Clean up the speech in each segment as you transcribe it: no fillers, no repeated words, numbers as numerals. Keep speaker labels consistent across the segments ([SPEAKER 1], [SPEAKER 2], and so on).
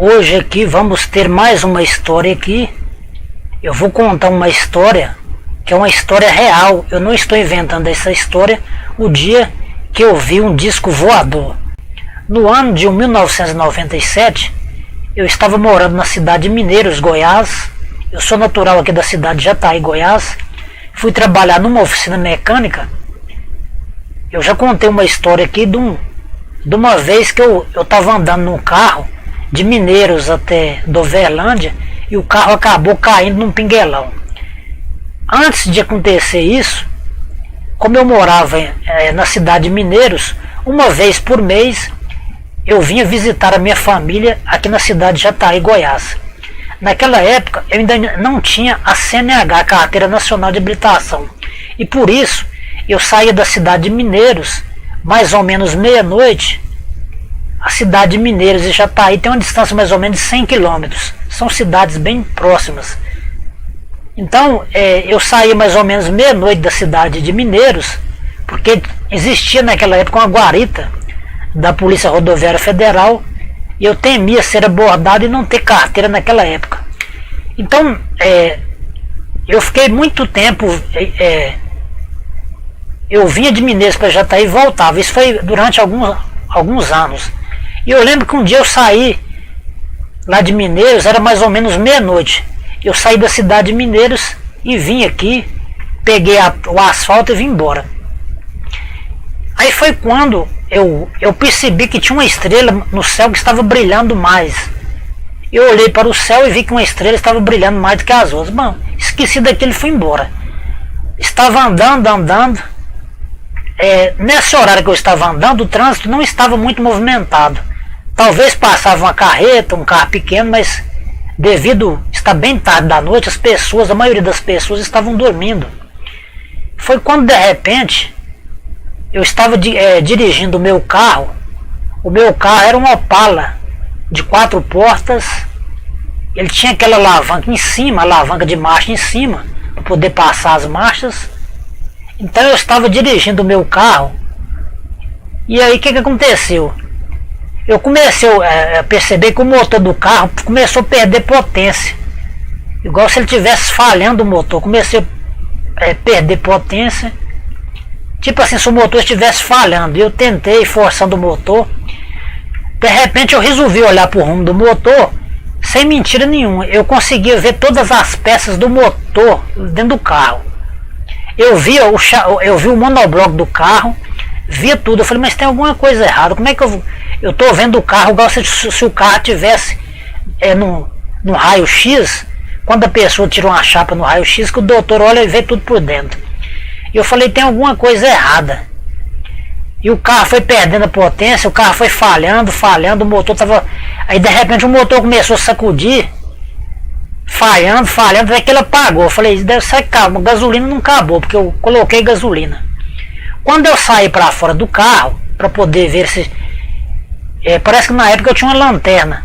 [SPEAKER 1] Hoje aqui vamos ter mais uma história aqui. Eu vou contar uma história que é uma história real. Eu não estou inventando essa história. O dia que eu vi um disco voador. No ano de 1997, eu estava morando na cidade de Mineiros, Goiás. Eu sou natural aqui da cidade de Jataí, Goiás. Fui trabalhar numa oficina mecânica. Eu já contei uma história aqui de uma vez que eu estava andando num carro de Mineiros até Doverlândia e o carro acabou caindo num pinguelão. Antes de acontecer isso, como eu morava na cidade de Mineiros, uma vez por mês eu vinha visitar a minha família aqui na cidade de Jataí, Goiás. Naquela época eu ainda não tinha a CNH, Carteira Nacional de Habilitação, e por isso eu saía da cidade de Mineiros mais ou menos meia-noite. A cidade de Mineiros e Jataí tem uma distância mais ou menos de 100 km. São cidades bem próximas. Então eu saía mais ou menos meia-noite da cidade de Mineiros, porque existia naquela época uma guarita da Polícia Rodoviária Federal e eu temia ser abordado e não ter carteira naquela época. Então eu fiquei muito tempo, eu vinha de Mineiros para Jataí e voltava. Isso foi durante alguns anos. E eu lembro que um dia eu saí lá de Mineiros, era mais ou menos meia-noite. Eu saí da cidade de Mineiros e vim aqui, peguei o asfalto e vim embora. Aí foi quando eu percebi que tinha uma estrela no céu que estava brilhando mais. Eu olhei para o céu e vi que uma estrela estava brilhando mais do que as outras. Bom, esqueci daquilo e fui embora. Estava andando. Nesse horário que eu estava andando, o trânsito não estava muito movimentado. Talvez passava uma carreta, um carro pequeno, mas devido estar bem tarde da noite, a maioria das pessoas estavam dormindo. Foi quando de repente eu estava dirigindo o meu carro. O meu carro era um Opala de 4 portas. Ele tinha aquela alavanca em cima, alavanca de marcha em cima, para poder passar as marchas. Então eu estava dirigindo o meu carro. E aí o que aconteceu? Eu comecei a perceber que o motor do carro começou a perder potência. Igual se ele estivesse falhando o motor. Comecei a perder potência. Tipo assim, se o motor estivesse falhando. E eu tentei forçando o motor. De repente eu resolvi olhar para o rumo do motor. Sem mentira nenhuma. Eu conseguia ver todas as peças do motor dentro do carro. Eu vi o monobloco do carro. Via tudo. Eu falei, mas tem alguma coisa errada. Como é que eu estou vendo o carro igual se o carro tivesse no raio-x. Quando a pessoa tira uma chapa no raio-x, que o doutor olha e vê tudo por dentro. E eu falei, tem alguma coisa errada. E o carro foi perdendo a potência, o carro foi falhando, o motor estava... Aí de repente o motor começou a sacudir, falhando, até que ele apagou. Eu falei, deve ser que a gasolina não acabou, porque eu coloquei gasolina. Quando eu saí para fora do carro, para poder ver se... parece que na época eu tinha uma lanterna.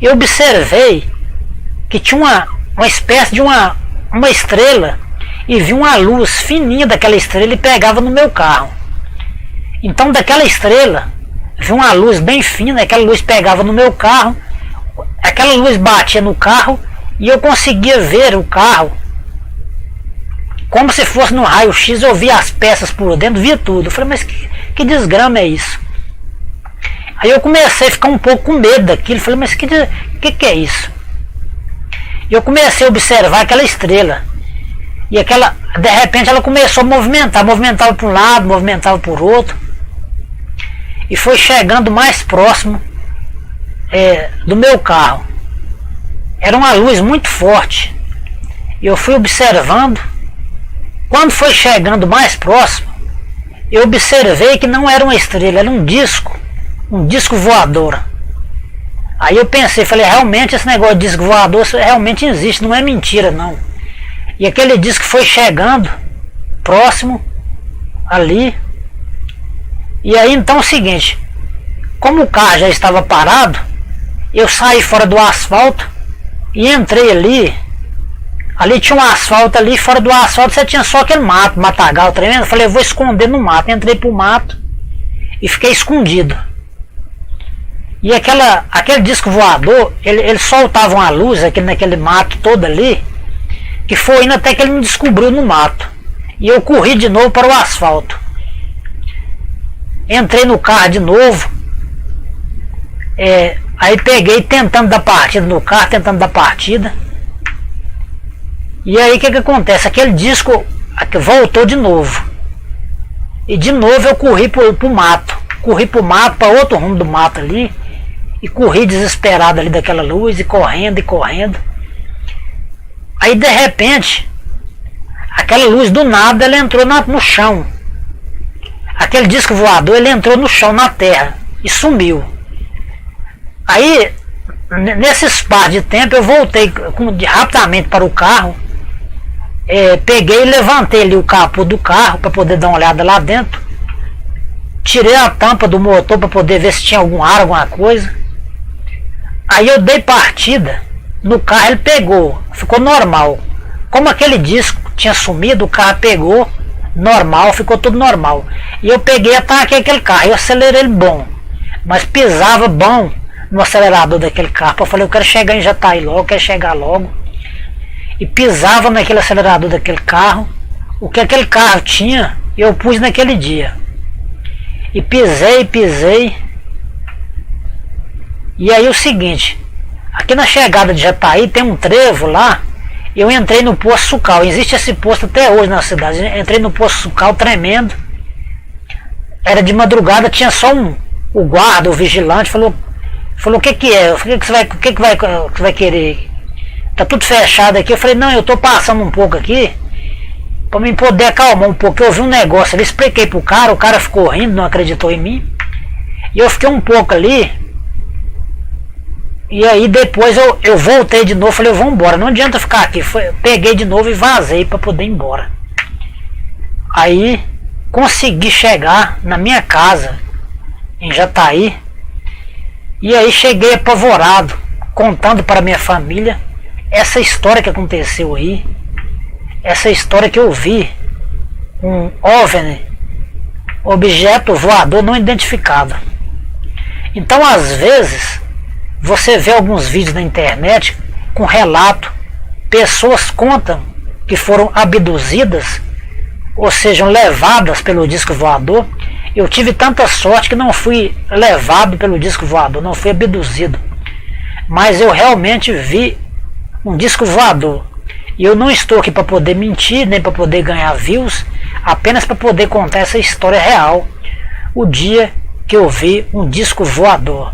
[SPEAKER 1] Eu observei que tinha uma espécie de uma estrela, e vi uma luz fininha daquela estrela e pegava no meu carro. Então daquela estrela, vi uma luz bem fina, aquela luz pegava no meu carro, aquela luz batia no carro e eu conseguia ver o carro como se fosse no raio-x. Eu via as peças por dentro, via tudo. Eu falei, mas que desgrama é isso? Aí eu comecei a ficar um pouco com medo daquilo. Falei, mas que é isso? E eu comecei a observar aquela estrela. E de repente ela começou a movimentava para um lado, movimentava para o outro. E foi chegando mais próximo do meu carro. Era uma luz muito forte. E eu fui observando. Quando foi chegando mais próximo, eu observei que não era uma estrela, era um disco voador. Aí eu pensei, falei, realmente esse negócio de disco voador realmente existe, não é mentira não. E aquele disco foi chegando próximo ali. E aí então é o seguinte, como o carro já estava parado, eu saí fora do asfalto e entrei ali. Ali tinha um asfalto ali, fora do asfalto você tinha só aquele matagal tremendo. Eu falei, eu vou esconder no mato. Entrei pro mato e fiquei escondido. E aquele disco voador, ele soltava uma luz aqui naquele mato todo ali, que foi indo até que ele me descobriu no mato. E eu corri de novo para o asfalto. Entrei no carro de novo. Aí peguei tentando dar partida no carro, tentando dar partida. E aí o que acontece? Aquele disco voltou de novo. E de novo eu corri pro mato. Corri pro mato, para outro rumo do mato ali. E corri desesperado ali daquela luz, e correndo e correndo. Aí de repente, aquela luz do nada, ela entrou no chão. Aquele disco voador, ele entrou no chão, na terra, e sumiu. Aí, nesse espaço de tempo, eu voltei rapidamente para o carro. Peguei e levantei ali o capô do carro para poder dar uma olhada lá dentro. Tirei a tampa do motor para poder ver se tinha algum ar, alguma coisa. Aí eu dei partida no carro, ele pegou, ficou normal. Como aquele disco tinha sumido, o carro pegou normal, ficou tudo normal. E eu peguei e ataquei aquele carro, eu acelerei ele bom, mas pisava bom no acelerador daquele carro. Eu falei, eu quero chegar em Jataí logo, eu quero chegar logo. E pisava naquele acelerador daquele carro. O que aquele carro tinha, eu pus naquele dia. E pisei. E aí o seguinte, aqui na chegada de Jataí tem um trevo lá. Eu entrei no posto Sucal, existe esse posto até hoje na cidade. Entrei no posto Sucal tremendo. Era de madrugada, tinha só o guarda, o vigilante, falou o que é? O que vai querer? Tá tudo fechado aqui. Eu falei, não, eu tô passando um pouco aqui pra mim poder acalmar um pouco. Eu vi um negócio ali, expliquei pro cara, o cara ficou rindo, não acreditou em mim. E eu fiquei um pouco ali. E aí depois eu voltei de novo, falei, eu vou embora, não adianta ficar aqui. Peguei de novo e vazei para poder ir embora. Aí consegui chegar na minha casa em Jataí. E aí cheguei apavorado, contando para minha família essa história que aconteceu aí. Essa história que eu vi um OVNI, objeto voador não identificado. Então às vezes você vê alguns vídeos na internet com relato, pessoas contam que foram abduzidas, ou sejam levadas pelo disco voador. Eu tive tanta sorte que não fui levado pelo disco voador, não fui abduzido, mas eu realmente vi um disco voador. E eu não estou aqui para poder mentir, nem para poder ganhar views, apenas para poder contar essa história real, o dia que eu vi um disco voador.